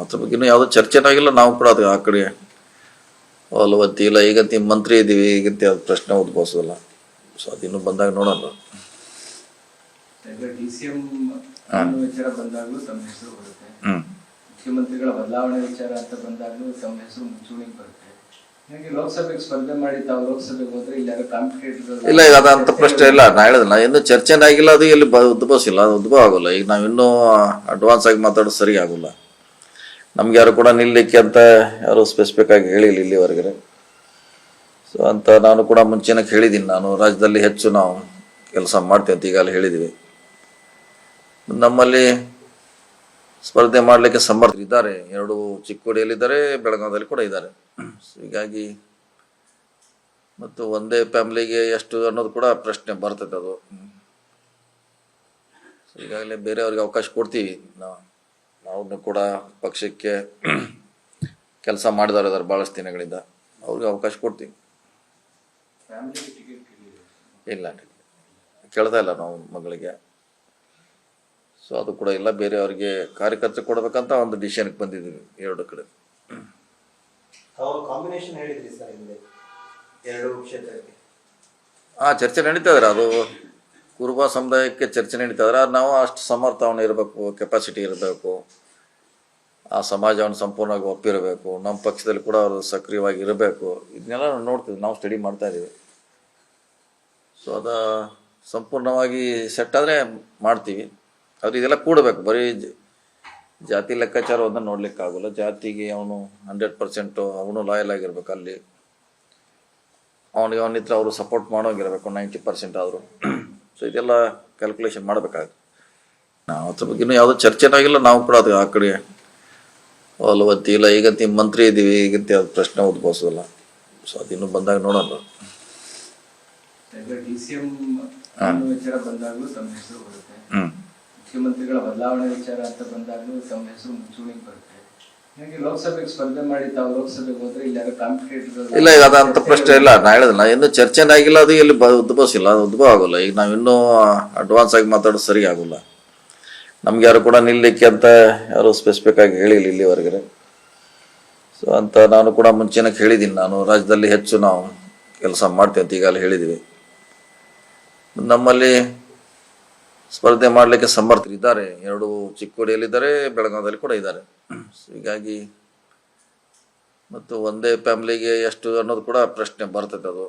ಅದ್ರ ಬಗ್ಗೆ ಇನ್ನೂ ಯಾವುದೋ ಚರ್ಚೆನೂ ಆಗಿಲ್ಲ. ನಾವು ಕೂಡ ಅದು ಆ ಕಡೆ ಒಲವತ್ತಿ ಇಲ್ಲ. ಈಗಂತ ಮಂತ್ರಿ ಇದ್ದೀವಿ, ಈಗಂತ ಯಾವ್ದು ಪ್ರಶ್ನೆ ಉದ್ಭವಿಸೋದಿಲ್ಲ. ಸೊ ಅದಿನ್ನೂ ಬಂದಾಗ ನೋಡೋಣ. ವಿಚಾರ ಬಂದಾಗಲೂ ತಮ್ಮ ಹೆಸರು ಬರುತ್ತೆ, ಮುಖ್ಯಮಂತ್ರಿಗಳ ಬದಲಾವಣೆ ವಿಚಾರ ಅಂತ ಬಂದಾಗಲೂ ತಮ್ಮ ಹೆಸರು ಮುಂಚೂಣಿಗೆ ಬರುತ್ತೆ. ಹಾಗೆ ಲೋಕಸಭೆಗೆ ಸ್ಪರ್ಧೆ ಮಾಡಿ ತಾವು ಲೋಕಸಭೆಗೆ ಹೋದ್ರೆ ಇಲ್ಲಿ ಯಾರು ಕಾಂಪಿಟೇಟರ್ ಇಲ್ಲ. ಈಗ ಅದಂತ ಪ್ರಶ್ನೆ ಇಲ್ಲ. ನಾ ಹೇಳಿದ್ನ ಇನ್ನೂ ಚರ್ಚೆನೇ ಆಗಿಲ್ಲ. ಅದು ಎಲ್ಲಿ ಉದ್ಭವಿಸಿಲ್ಲ, ಅದು ಉದ್ಭವ ಆಗೋಲ್ಲ. ಈಗ ನಾವಿನ್ನೂ ಅಡ್ವಾನ್ಸ್ ಆಗಿ ಮಾತಾಡೋದು ಸರಿ ಆಗೋಲ್ಲ. ನಮ್ಗೆ ಯಾರು ಕೂಡ ನಿಲ್ಲಲಿಕ್ಕೆ ಅಂತ ಯಾರು ಸ್ಪೆಸಿಫಿಕ್ ಆಗಿ ಹೇಳಿಲ್ಲ ಇಲ್ಲಿವರೆಗೆ. ಸೊ ಅಂತ ನಾನು ಕೂಡ ಮುಂಚೆನೇ ಹೇಳಿದ್ದೀನಿ, ನಾನು ರಾಜ್ಯದಲ್ಲಿ ಹೆಚ್ಚು ನಾವು ಕೆಲಸ ಮಾಡ್ತೀವಿ ಅಂತ ಈಗಾಗಲೇ ಹೇಳಿದ್ದೀವಿ. ನಮ್ಮಲ್ಲಿ ಸ್ಪರ್ಧೆ ಮಾಡಲಿಕ್ಕೆ ಸಮರ್ಥರಿದ್ದಾರೆ. 2 ಚಿಕ್ಕೋಡಿಯಲ್ಲಿದ್ದಾರೆ, ಬೆಳಗಾವಿಯಲ್ಲಿ ಕೂಡ ಇದ್ದಾರೆ. ಹೀಗಾಗಿ ಮತ್ತು ಒಂದೇ ಫ್ಯಾಮಿಲಿಗೆ ಎಷ್ಟು ಅನ್ನೋದು ಕೂಡ ಪ್ರಶ್ನೆ ಬರ್ತದೆ. ಅದು ಈಗಾಗಲೇ ಬೇರೆಯವ್ರಿಗೆ ಅವಕಾಶ ಕೊಡ್ತೀವಿ. ನಾವು ಕೂಡ ಪಕ್ಷಕ್ಕೆ ಕೆಲಸ ಮಾಡಿದವರು ಇದ್ದಾರೆ ಭಾಳಷ್ಟು ದಿನಗಳಿಂದ, ಅವ್ರಿಗೆ ಅವಕಾಶ ಕೊಡ್ತೀವಿ. ಇಲ್ಲ ಕೇಳ್ತಾ ಇಲ್ಲ ನಾವು ಮಗಳಿಗೆ. ಸೊ ಅದು ಕೂಡ ಇಲ್ಲ. ಬೇರೆಯವ್ರಿಗೆ ಕಾರ್ಯಕರ್ತರು ಕೊಡಬೇಕಂತ ಒಂದು ಡಿಸಿಷನ್ಗೆ ಬಂದಿದ್ದೀವಿ 2 ಕಡೆ. ಚರ್ಚೆ ನಡೀತಾ ಇದ್ದಾರೆ. ಅದು ಕುರುಬ ಸಮುದಾಯಕ್ಕೆ ಚರ್ಚೆ ನಡೀತಾ ಇದ್ದಾರೆ. ನಾವು ಅಷ್ಟು ಸಮರ್ಥವನ್ನು ಇರಬೇಕು, ಕೆಪಾಸಿಟಿ ಇರಬೇಕು, ಆ ಸಮಾಜವನ್ನು ಸಂಪೂರ್ಣವಾಗಿ ಒಪ್ಪಿರಬೇಕು, ನಮ್ಮ ಪಕ್ಷದಲ್ಲಿ ಕೂಡ ಅವರು ಸಕ್ರಿಯವಾಗಿ ಇರಬೇಕು. ಇದನ್ನೆಲ್ಲ ನಾವು ನೋಡ್ತೀವಿ, ನಾವು ಸ್ಟಡಿ ಮಾಡ್ತಾ ಇದ್ದೀವಿ. ಸೊ ಅದು ಸಂಪೂರ್ಣವಾಗಿ ಸೆಟ್ ಆದರೆ ಮಾಡ್ತೀವಿ. ಅವ್ರು ಇದೆಲ್ಲ ಕೂಡಬೇಕು. ಬರೀ ಜಾತಿ ಲೆಕ್ಕಾಚಾರವನ್ನು ನೋಡ್ಲಿಕ್ಕಾಗಲ್ಲ. ಜಾತಿಗೆ ಅವನು 100% ಅವನು ಲಾಯಲ್ ಆಗಿರ್ಬೇಕು. ಅಲ್ಲಿ ಅವನಿತ್ರ ಅವರು ಸಪೋರ್ಟ್ ಮಾಡೋಂಗಿರಬೇಕು 90% ಆದರೂ. ಸೊ ಇದೆಲ್ಲ ಕ್ಯಾಲ್ಕುಲೇಷನ್ ಮಾಡಬೇಕಾಗುತ್ತೆ. ನಾವು ಅದ್ರ ಬಗ್ಗೆ ಇನ್ನೂ ಯಾವುದೋ ಚರ್ಚೆನೂ ಆಗಿಲ್ಲ. ನಾವು ಕೂಡ ಅದು ಆ ಕಡೆ ಒಲವತ್ತಿ ಇಲ್ಲ. ಈಗಂತ ಮಂತ್ರಿ ಇದ್ದೀವಿ, ಈಗಂತ ಯಾವ್ದು ಪ್ರಶ್ನೆ ಉದ್ಭವಿಸೋದಿಲ್ಲ. ಸೊ ಅದಿನ್ನೂ ಬಂದಾಗ ನೋಡೋಣ. ವಿಚಾರ ಬಂದಾಗಲೂ ತಮ್ಮ ಹೆಸರು ಬರುತ್ತೆ, ಮುಖ್ಯಮಂತ್ರಿಗಳ ಬದಲಾವಣೆ ವಿಚಾರ ಅಂತ ಬಂದಾಗಲೂ ತಮ್ಮ ಹೆಸರು ಮುಂಚೂಣಿಗೆ ಬರುತ್ತೆ. ಹಾಗೆ ಲೋಕಸಭೆಗೆ ಸ್ಪರ್ಧೆ ಮಾಡಿ ತಾವು ಲೋಕಸಭೆಗೆ ಹೋದ್ರೆ ಇಲ್ಲಿ ಯಾರು ಕಾಂಪಿಟೇಟರ್ ಇಲ್ಲ. ಈಗ ಅದಂತ ಪ್ರಶ್ನೆ ಇಲ್ಲ. ನಾ ಹೇಳಿದ್ನ ಇನ್ನೂ ಚರ್ಚೆನೇ ಆಗಿಲ್ಲ. ಅದು ಎಲ್ಲಿ ಉದ್ಭವಿಸಿಲ್ಲ, ಅದು ಉದ್ಭವ ಆಗೋಲ್ಲ. ಈಗ ನಾವಿನ್ನೂ ಅಡ್ವಾನ್ಸ್ ಆಗಿ ಮಾತಾಡೋದು ಸರಿ ಆಗೋಲ್ಲ. ನಮ್ಗೆ ಯಾರು ಕೂಡ ನಿಲ್ಲಲಿಕ್ಕೆ ಅಂತ ಯಾರು ಸ್ಪೆಸಿಫಿಕ್ ಆಗಿ ಹೇಳಿಲ್ಲ ಇಲ್ಲಿವರೆಗೆ. ಸೊ ಅಂತ ನಾನು ಕೂಡ ಮುಂಚೆನೇ ಹೇಳಿದ್ದೀನಿ, ನಾನು ರಾಜ್ಯದಲ್ಲಿ ಹೆಚ್ಚು ನಾವು ಕೆಲಸ ಮಾಡ್ತೀವಿ ಅಂತ ಈಗಾಗಲೇ ಹೇಳಿದ್ದೀವಿ. ನಮ್ಮಲ್ಲಿ ಸ್ಪರ್ಧೆ ಮಾಡಲಿಕ್ಕೆ ಸಮರ್ಥರಿದ್ದಾರೆ. 2 ಚಿಕ್ಕೋಡಿಯಲ್ಲಿದ್ದಾರೆ, ಬೆಳಗಾವಿಯಲ್ಲಿ ಕೂಡ ಇದ್ದಾರೆ. ಹೀಗಾಗಿ ಮತ್ತು ಒಂದೇ ಫ್ಯಾಮಿಲಿಗೆ ಎಷ್ಟು ಅನ್ನೋದು ಕೂಡ ಪ್ರಶ್ನೆ ಬರ್ತದೆ. ಅದು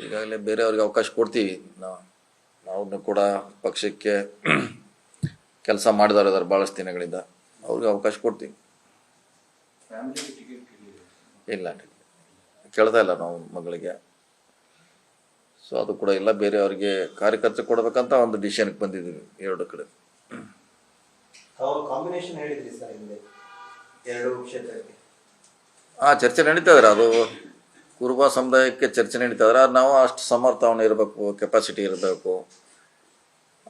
ಈಗಾಗಲೇ ಬೇರೆಯವ್ರಿಗೆ ಅವಕಾಶ ಕೊಡ್ತೀವಿ. ನಾವು ಕೂಡ ಪಕ್ಷಕ್ಕೆ ಕೆಲಸ ಮಾಡಿದವರು ಇದ್ದಾರೆ ಭಾಳಷ್ಟು ದಿನಗಳಿಂದ, ಅವ್ರಿಗೆ ಅವಕಾಶ ಕೊಡ್ತೀವಿ. ಇಲ್ಲ ಕೇಳ್ತಾ ಇಲ್ಲ ನಾವು ಮಗಳಿಗೆ. ಸೊ ಅದು ಕೂಡ ಇಲ್ಲ. ಬೇರೆಯವ್ರಿಗೆ ಕಾರ್ಯಕರ್ತರು ಕೊಡಬೇಕಂತ ಒಂದು ಡಿಸಿಷನ್ಗೆ ಬಂದಿದ್ದೀವಿ 2 ಕಡೆ. ಚರ್ಚೆ ನಡೀತಾ ಇದ್ದಾರೆ. ಅದು ಕುರುಬ ಸಮುದಾಯಕ್ಕೆ ಚರ್ಚೆ ನಡೀತಾ ಇದ್ದಾರೆ. ನಾವು ಅಷ್ಟು ಸಮರ್ಥವನ್ನು ಇರಬೇಕು, ಕೆಪಾಸಿಟಿ ಇರಬೇಕು,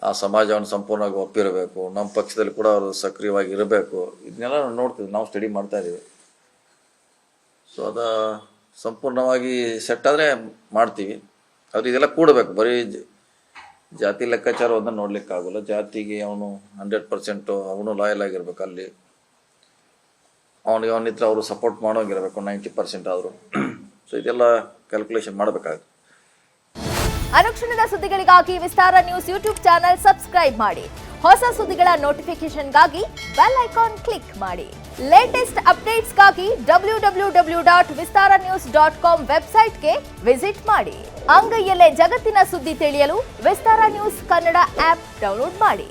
ಆ ಸಮಾಜವನ್ನು ಸಂಪೂರ್ಣವಾಗಿ ಒಪ್ಪಿರಬೇಕು, ನಮ್ಮ ಪಕ್ಷದಲ್ಲಿ ಕೂಡ ಅವರು ಸಕ್ರಿಯವಾಗಿ ಇರಬೇಕು. ಇದನ್ನೆಲ್ಲ ನಾವು ನೋಡ್ತೀವಿ, ನಾವು ಸ್ಟಡಿ ಮಾಡ್ತಾ ಇದ್ದೀವಿ. ಸೊ ಅದು ಸಂಪೂರ್ಣವಾಗಿ ಸೆಟ್ ಆದರೆ ಮಾಡ್ತೀವಿ. ಅವ್ರು ಇದೆಲ್ಲ ಕೂಡಬೇಕು. ಬರೀ ಜಾತಿ ಲೆಕ್ಕಾಚಾರವನ್ನು ನೋಡ್ಲಿಕ್ಕಾಗಲ್ಲ. ಜಾತಿಗೆ ಅವನು 100% ಅವನು ಲಾಯಲ್ ಆಗಿರ್ಬೇಕು. ಅಲ್ಲಿ ಅವನಿತ್ರ ಅವರು ಸಪೋರ್ಟ್ ಮಾಡೋಂಗಿರಬೇಕು 90% ಆದರೂ. ಸೊ ಇದೆಲ್ಲ ಕ್ಯಾಲ್ಕುಲೇಷನ್ ಮಾಡಬೇಕಾಗುತ್ತೆ. ಅನುಕ್ಷಣದ ಸುದ್ದಿಗಳಿಗಾಗಿ ವಿಸ್ತಾರ ನ್ಯೂಸ್ ಯೂಟ್ಯೂಬ್ ಚಾನೆಲ್ ಸಬ್ಸ್ಕ್ರೈಬ್ ಮಾಡಿ. ಹೊಸ ಸುದ್ದಿಗಳ ನೋಟಿಫಿಕೇಶನ್ಗಾಗಿ ಬೆಲ್ ಐಕಾನ್ ಕ್ಲಿಕ್ ಮಾಡಿ. ಲೇಟೆಸ್ಟ್ ಅಪ್ಡೇಟ್ಸ್ಗಾಗಿ www.vistaranews.com ವೆಬ್ಸೈಟ್ಗೆ ವಿಸಿಟ್ ಮಾಡಿ. ಅಂಗೈಯಲ್ಲೇ ಜಗತ್ತಿನ ಸುದ್ದಿ ತಿಳಿಯಲು ವಿಸ್ತಾರ ನ್ಯೂಸ್ ಕನ್ನಡ ಆಪ್ ಡೌನ್ಲೋಡ್ ಮಾಡಿ.